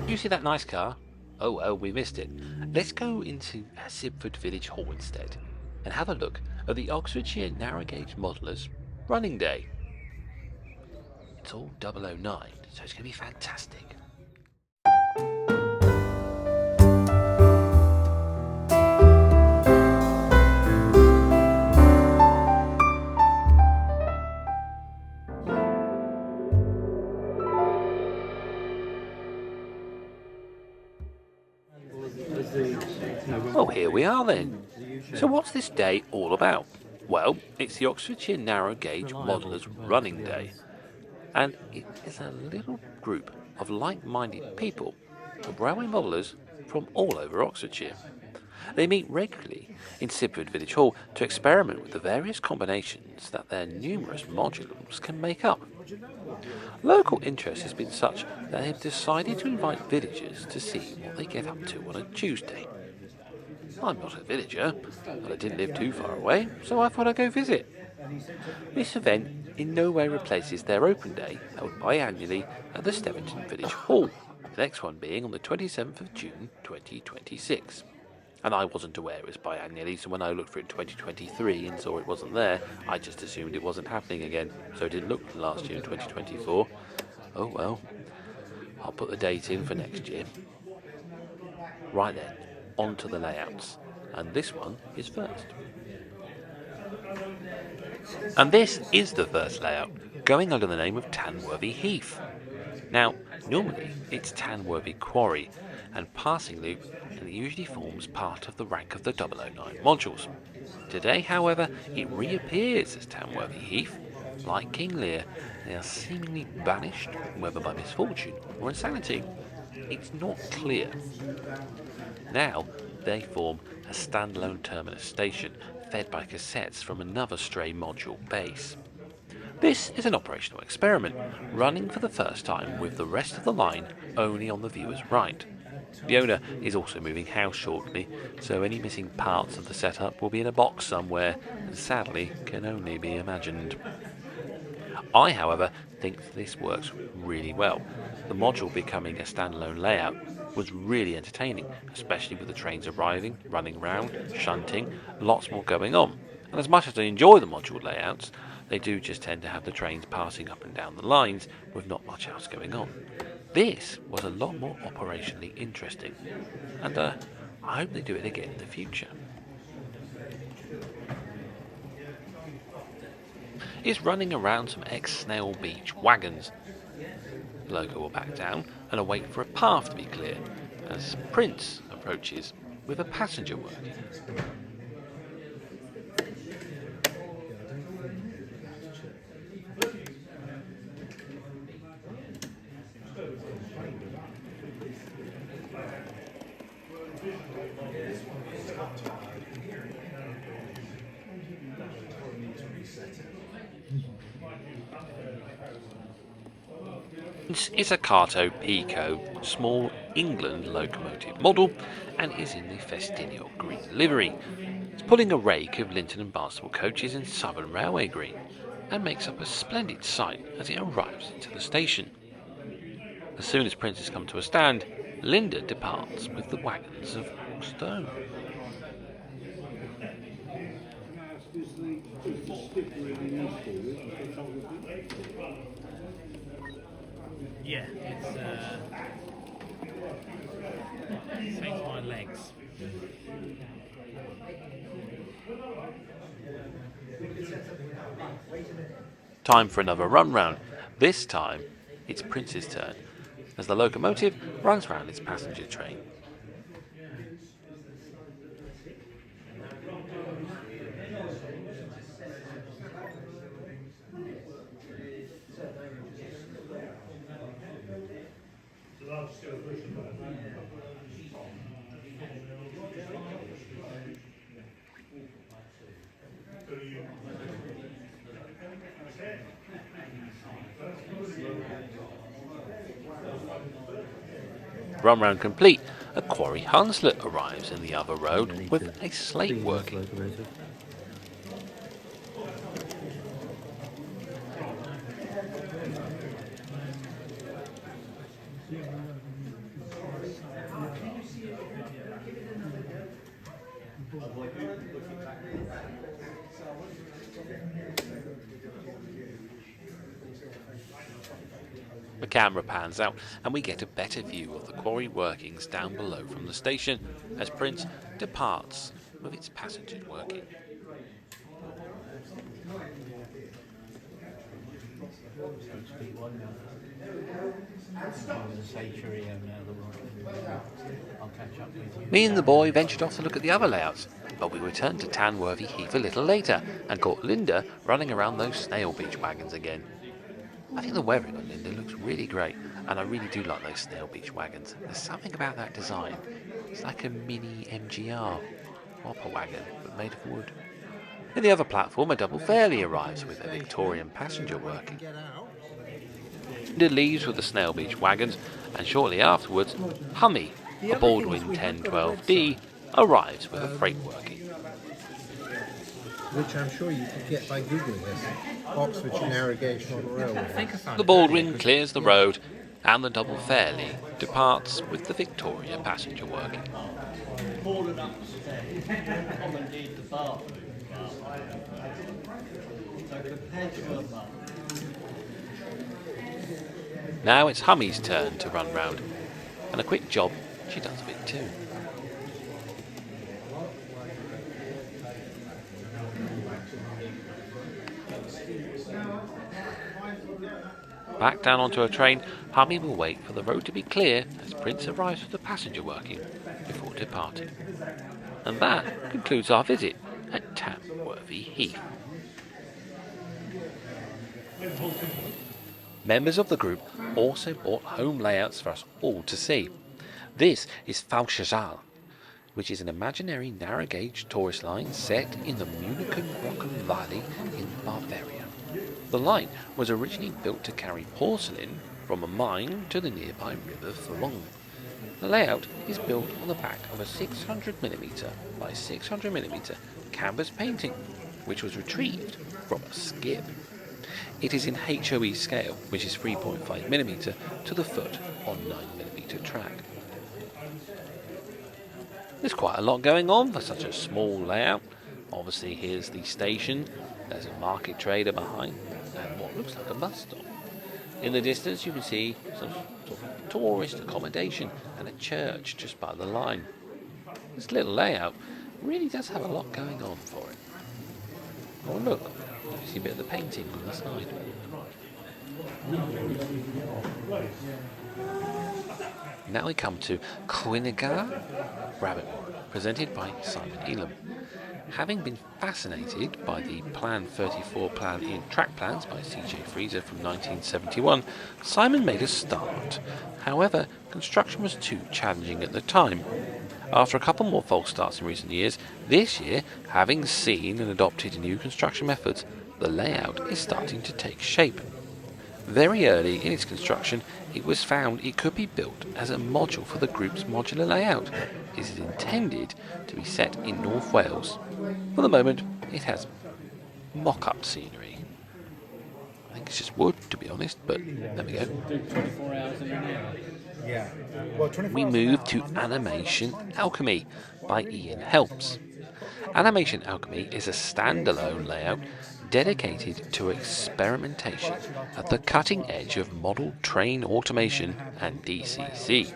You see that nice car? Oh well, we missed it. Let's go into Sibford Village Hall instead and have a look at the Oxfordshire Narrow Gauge Modellers Running Day. It's all 009, so it's going to be fantastic. Well, here we are then. So what's this day all about? Well, it's the Oxfordshire Narrow Gauge Modellers Running Day, and it is a little group of like-minded people, of railway modellers from all over Oxfordshire. They meet regularly in Sibford Village Hall to experiment with the various combinations that their numerous modules can make up. Local interest has been such that they have decided to invite villagers to see what they get up to on a Tuesday. I'm not a villager, but I didn't live too far away, so I thought I'd go visit. This event in no way replaces their open day held biannually at the Steventon Village Hall, the next one being on the 27th of June 2026. And I wasn't aware it was biannually, so when I looked for it in 2023 and saw it wasn't there, I just assumed it wasn't happening again, so it didn't look last year in 2024. Oh well, I'll put the date in for next year. Right then, on to the layouts, and this one is first. And this is the first layout, going under the name of Tanworthy Heath. Now, normally it's Tanworthy Quarry and Passing Loop, and it usually forms part of the rank of the 009 modules. Today, however, it reappears as Tanworthy Heath. Like King Lear, they are seemingly banished, whether by misfortune or insanity. It's not clear. Now, they form a standalone terminus station, fed by cassettes from another stray module base. This is an operational experiment, running for the first time with the rest of the line only on the viewer's right. The owner is also moving house shortly, so any missing parts of the setup will be in a box somewhere, and sadly can only be imagined. I, however, think this works really well. The module becoming a standalone layout was really entertaining, especially with the trains arriving, running round, shunting, lots more going on. And as much as I enjoy the module layouts, they do just tend to have the trains passing up and down the lines with not much else going on. This was a lot more operationally interesting, and I hope they do it again in the future. Is running around some ex-Snail Beach wagons. The loco will back down and await for a path to be cleared as Prince approaches with a passenger working. Is a Carto Pico small England locomotive model and is in the Festinio green livery. It's pulling a rake of Linton and Barnstable coaches in Southern Railway green and makes up a splendid sight as it arrives into the station. As soon as Prince has come to a stand, Linda departs with the wagons of stone. Yeah, it takes my legs. Time for another run round. This time, it's Prince's turn, as the locomotive runs round its passenger train. Run round complete, a quarry Hunslet arrives in the other road with a slate working. The camera pans out and we get a better view of the quarry workings down below from the station as Prince departs with its passengers working. Me and the boy ventured off to look at the other layouts, but we returned to Tanworthy Heath a little later and caught Linda running around those snail beach wagons again. I think the weathering on Linda looks really great, and I really do like those snail beach wagons. There's something about that design. It's like a mini MGR, hopper wagon, but made of wood. In the other platform, a double fairly arrives with a Victorian passenger working. Linda leaves with the snail beach wagons, and shortly afterwards, Hummy, a Baldwin 1012D, arrives with a freight working. Which I'm sure you could get by Googling this. Oxfordshire Narrow Railway. The Baldwin clears the road, and the double fairly departs with the Victoria passenger working. Now it's Hummy's turn to run round, and a quick job she does of it too. Back down onto a train, Hummy will wait for the road to be clear as Prince arrives with the passenger working before departing. And that concludes our visit at Tanworthy Heath. Members of the group also bought home layouts for us all to see. This is Falschezahne, which is an imaginary narrow-gauge tourist line set in the Inglenook Valley in Bavaria. The line was originally built to carry porcelain from a mine to the nearby river Falschezahne. The layout is built on the back of a 600mm by 600mm canvas painting, which was retrieved from a skip. It is in HOE scale, which is 3.5mm to the foot on 9mm track. There's quite a lot going on for such a small layout. Obviously here's the station, there's a market trader behind, and what looks like a bus stop. In the distance you can see some sort of tourist accommodation and a church just by the line. This little layout really does have a lot going on for it. Oh look, you see a bit of the painting on the side. Now we come to Cwningar Rabbit, presented by Simon Elam. Having been fascinated by the Plan 34 plan in track plans by C.J. Freezer from 1971, Simon made a start. However, construction was too challenging at the time. After a couple more false starts in recent years, this year, having seen and adopted new construction methods, the layout is starting to take shape. Very early in its construction, it was found it could be built as a module for the group's modular layout. It is intended to be set in North Wales. For the moment, it has mock-up scenery. I think it's just wood, to be honest, but there we go. We move to Animation Alchemy by Ian Helps. Animation Alchemy is a standalone layout dedicated to experimentation at the cutting edge of model train automation and DCC.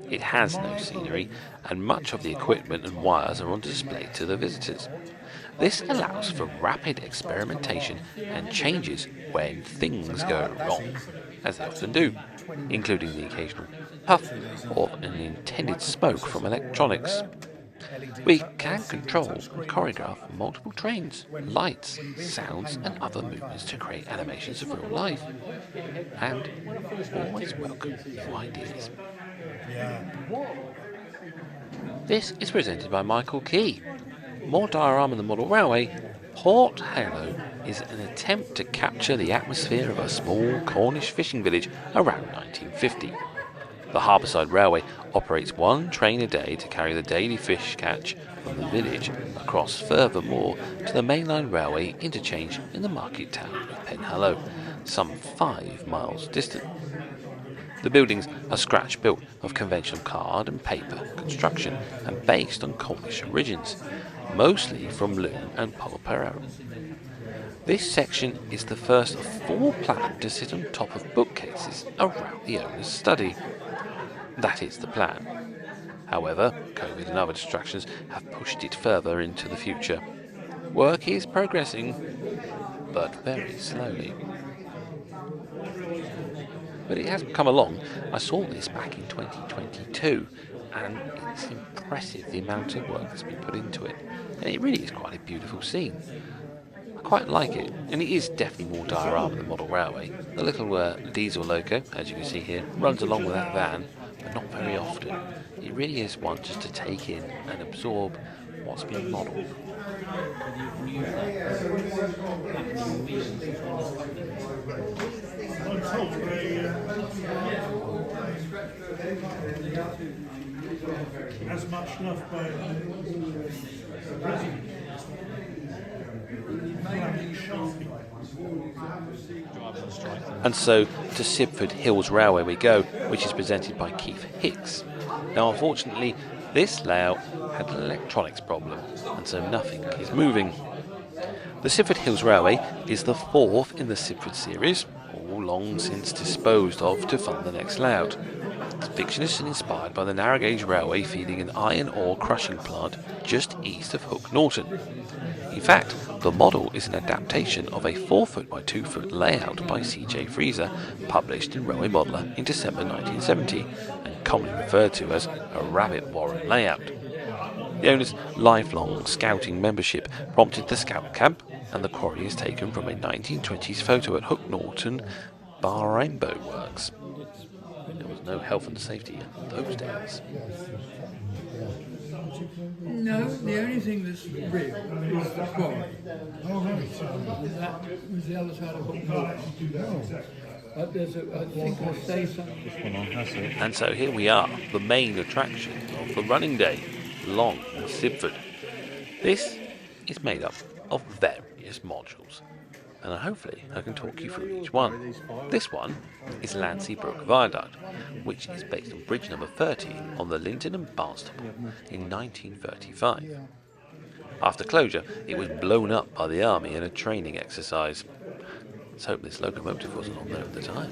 It has no scenery, and much of the equipment and wires are on display to the visitors. This allows for rapid experimentation and changes when things go wrong, as they often do, including the occasional puff or an intended smoke from electronics. We can control and choreograph multiple trains, lights, sounds and other movements to create animations of real life. And always welcome new ideas. This is presented by Michael Key. More diorama than model railway, Port Hallow is an attempt to capture the atmosphere of a small Cornish fishing village around 1950. The Harbourside Railway operates one train a day to carry the daily fish catch from the village across furthermore to the mainline railway interchange in the market town of Penhallow, some 5 miles distant. The buildings are scratch-built of conventional card and paper construction and based on Cornish origins, mostly from loom and pulp arrow. This section is the first of 4 planned to sit on top of bookcases around the owner's study. That is the plan. However, COVID and other distractions have pushed it further into the future. Work is progressing, but very slowly. But it has come along. I saw this back in 2022, and it's impressive the amount of work that's been put into it. And it really is quite a beautiful scene. I quite like it, and it is definitely more diorama than model railway. The little diesel loco, as you can see here, runs along with that van, but not very often. It really is one just to take in and absorb what's been modelled. As much love by And so to Sibford Hills Railway we go, which is presented by Keith Hicks. Now unfortunately this layout had an electronics problem, and so nothing is moving. The Sibford Hills Railway is the 4th in the Sibford series, all long since disposed of to fund the next layout. It's fictionist and inspired by the narrow gauge railway feeding an iron ore crushing plant just east of Hook Norton. In fact, the model is an adaptation of a 4-foot by 2-foot layout by C.J. Freezer, published in Railway Modeller in December 1970, and commonly referred to as a rabbit warren layout. The owner's lifelong scouting membership prompted the scout camp, and the quarry is taken from a 1920s photo at Hook Norton Bar Rainbow Works. There was no health and safety in those days. No, the only thing that's real is the quarry. That was the other side of Hook Norton. But there's I think I say something. And so here we are, the main attraction of the running day, Long Sibford. This is made up of various modules, and hopefully I can talk you through each one. This one is Lancey Brook Viaduct, which is based on bridge number 30 on the Linton and Barnstaple in 1935. After closure, it was blown up by the army in a training exercise. Let's hope this locomotive wasn't on there at the time.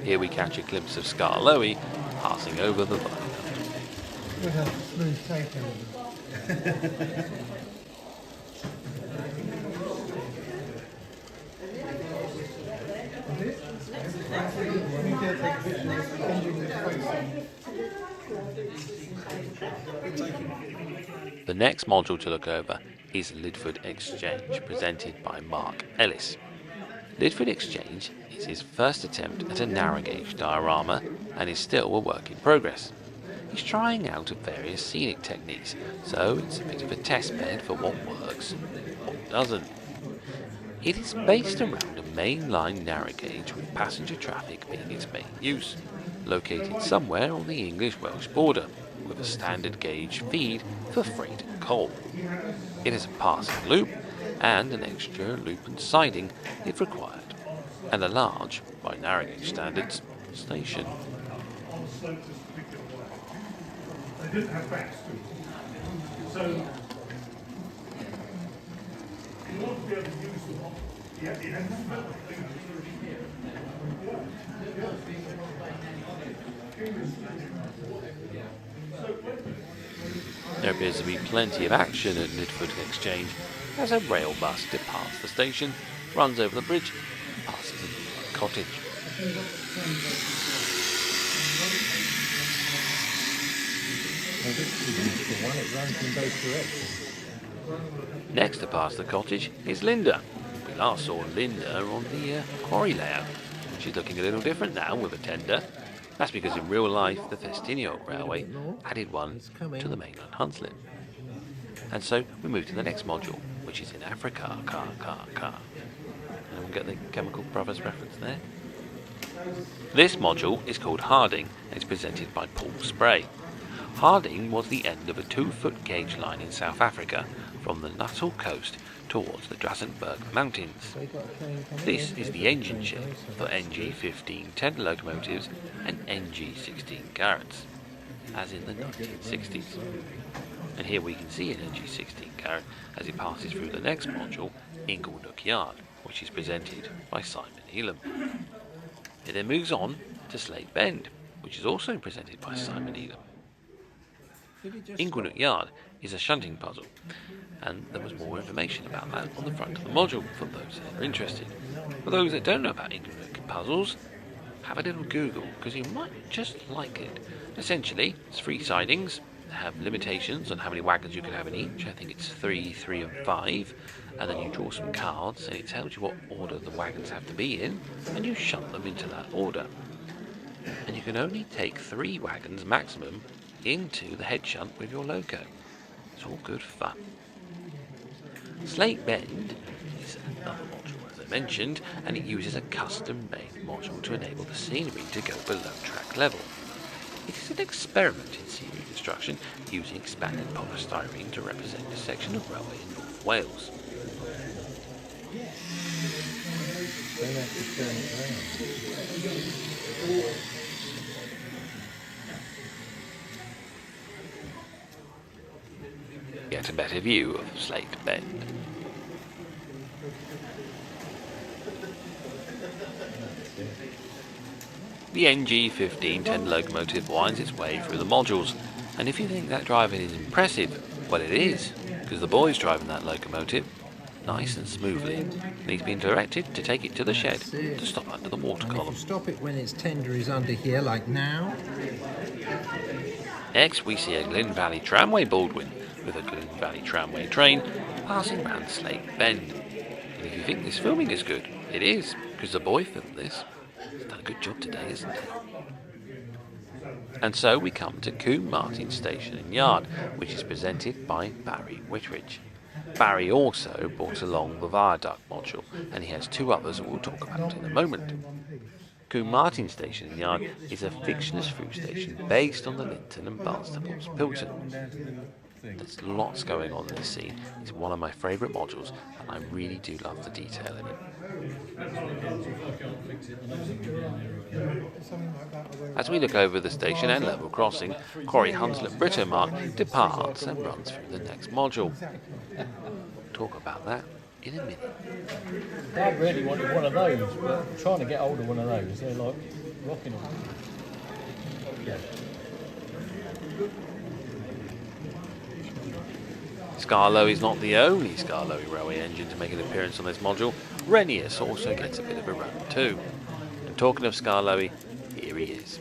Here we catch a glimpse of Scarlowy passing over the viaduct. With a smooth takeover. The next module to look over is Lidford Exchange, presented by Mark Ellis. Lidford Exchange is his first attempt at a narrow gauge diorama and is still a work in progress. He's trying out various scenic techniques, so it's a bit of a test bed for what works and what doesn't. It is based around a mainline narrow gauge with passenger traffic being its main use, located somewhere on the English-Welsh border, with a standard gauge feed for freight and coal. It has a passing loop and an extra loop and siding if required, and a large, by narrow gauge standards, station. They didn't have backs to it. So in order to be able to use them, you had to There appears to be plenty of action at Lidford Exchange as a rail bus departs the station, runs over the bridge, and passes a cottage. It runs in both directions. Next to pass the cottage is Linda. We last saw Linda on the quarry layout. She's looking a little different now with a tender. That's because in real life the Festinio Railway added one to the mainland Hunslet. And so we move to the next module, which is in Africa, And we'll get the Chemical Brothers reference there. This module is called Harding and is presented by Paul Spray. Harding was the end of a 2-foot gauge line in South Africa from from the Nuttall coast towards the Drassenberg Mountains. This is the engine shed for NG-1510 locomotives and NG-16 Garretts, as in the 1960s. And here we can see an NG-16 Garrett as it passes through the next module, Inglenook Yard, which is presented by Simon Elam. It then moves on to Slate Bend, which is also presented by Simon Elam. Inglenook Yard is a shunting puzzle, and there was more information about that on the front of the module for those that are interested. For those that don't know about Inglenook puzzles, have a little Google, because you might just like it. Essentially, it's 3 sidings. They have limitations on how many wagons you can have in each. I think it's 3, 3 and 5. And then you draw some cards, and it tells you what order the wagons have to be in, and you shunt them into that order. And you can only take 3 wagons maximum into the head shunt with your loco. It's all good fun. Slate Bend is another module, as I mentioned, and it uses a custom-made module to enable the scenery to go below track level. It is an experiment in scenery construction using expanded polystyrene to represent a section of railway in North Wales. Get a better view of Slate Bend. The NG-1510 locomotive winds its way through the modules, and if you think that driving is impressive, well it is, because the boy's driving that locomotive nice and smoothly, and he's been directed to take it to the shed to stop under the water And column. if you stop it when its tender is under here, like now, Next we see a Glyn Valley Tramway Baldwin with a Glyn Valley Tramway train passing round Slate Bend. And if you think this filming is good, it is, because the boy filmed this. He's done a good job today, isn't he? And so we come to Combe Martin Station and Yard, which is presented by Barry Whitridge. Barry also brought along the Viaduct module, and he has 2 others that we'll talk about in a moment. Combe Martin Station and Yard is a fictionless through station based on the Linton and Barnstaple's Pilton. There's lots going on in this scene. It's one of my favourite modules, and I really do love the detail in it. As we look over the station and level crossing, Quarry Hunslet Britomart departs and runs through the next module. Talk about that in a minute. Dad really wanted one of those, but I'm trying to get hold of one of those. They're like rocking on. Yeah. Scarlow is not the only Scarlowy railway engine to make an appearance on this module. Renius also gets a bit of a run too. And talking of Scarlowy, here he is.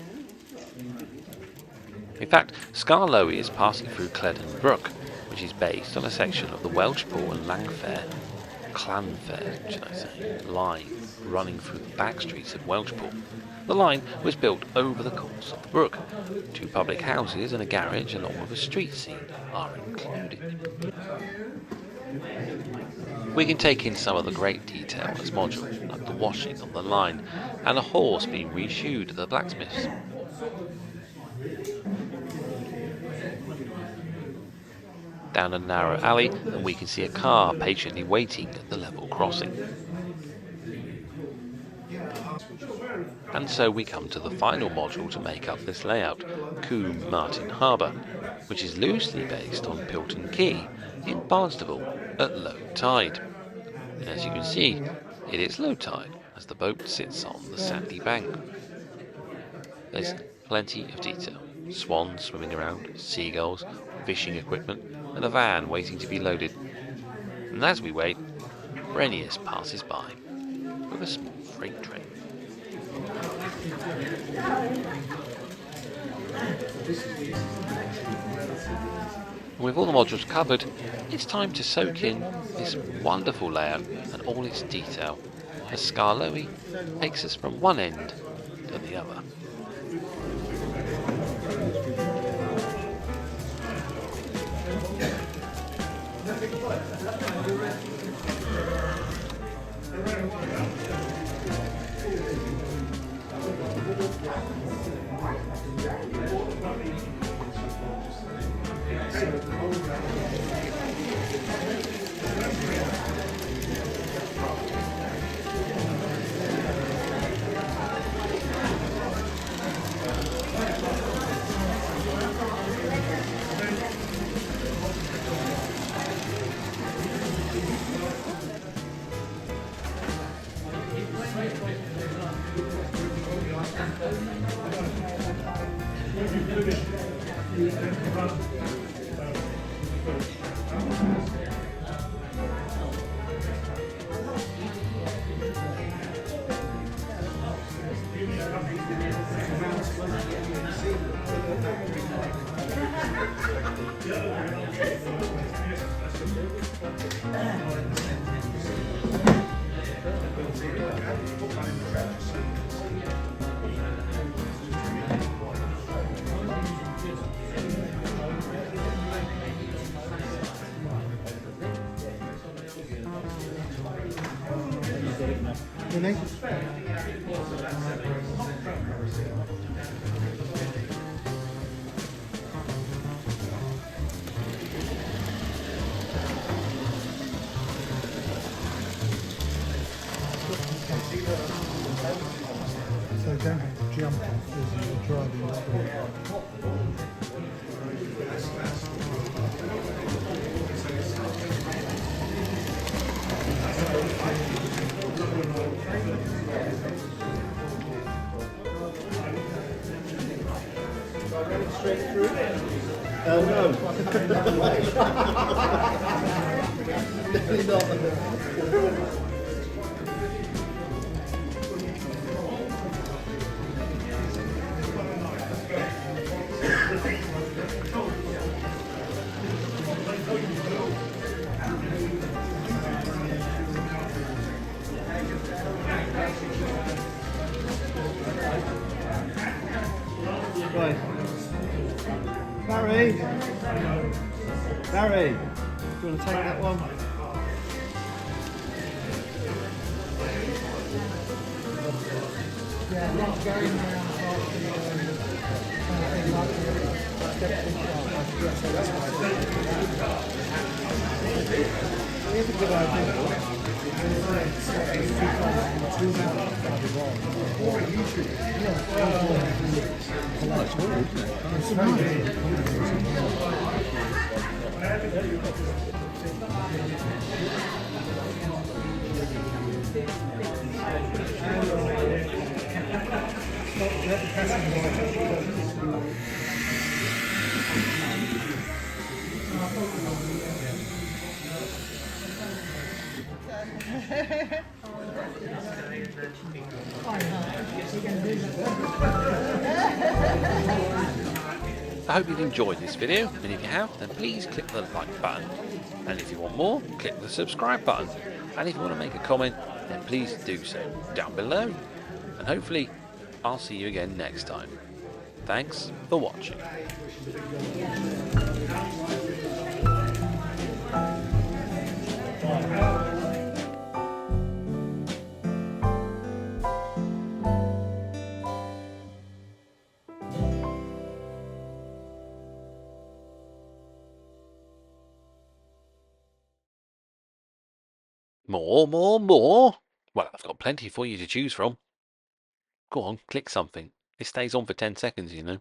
In fact, Scarlowy is passing through LLedan Brook, which is based on a section of the Welshpool and Llanfair, should I say, line running through the back streets of Welshpool. The line was built over the course of the brook. 2 public houses and a garage along with a street scene are included. We can take in some of the great detail in this module, like the washing on the line and a horse being reshoed at the blacksmiths. Down a narrow alley, and we can see a car patiently waiting at the level crossing. And so we come to the final module to make up this layout, Combe Martin Harbour, which is loosely based on Pilton Quay in Barnstable at low tide. And as you can see, it is low tide as the boat sits on the sandy bank. There's plenty of detail. Swans swimming around, seagulls, fishing equipment, and a van waiting to be loaded. And as we wait, Renius passes by with a small freight train. And with all the modules covered, it's time to soak in this wonderful layout and all its detail as Scarlowy takes us from one end to the other. Really? So don't jump as you're driving that way. Straight through? No. Definitely not. Right. Barry! Barry! Do you want to take that one? Yeah, not going around It's a good idea. I hope you've enjoyed this video, and if you have, then please click the like button. And if you want more, click the subscribe button. And if you want to make a comment, then please do so down below. And hopefully, I'll see you again next time. Thanks for watching. More. Well, I've got plenty for you to choose from. Go on, click something. It stays on for 10 seconds, you know.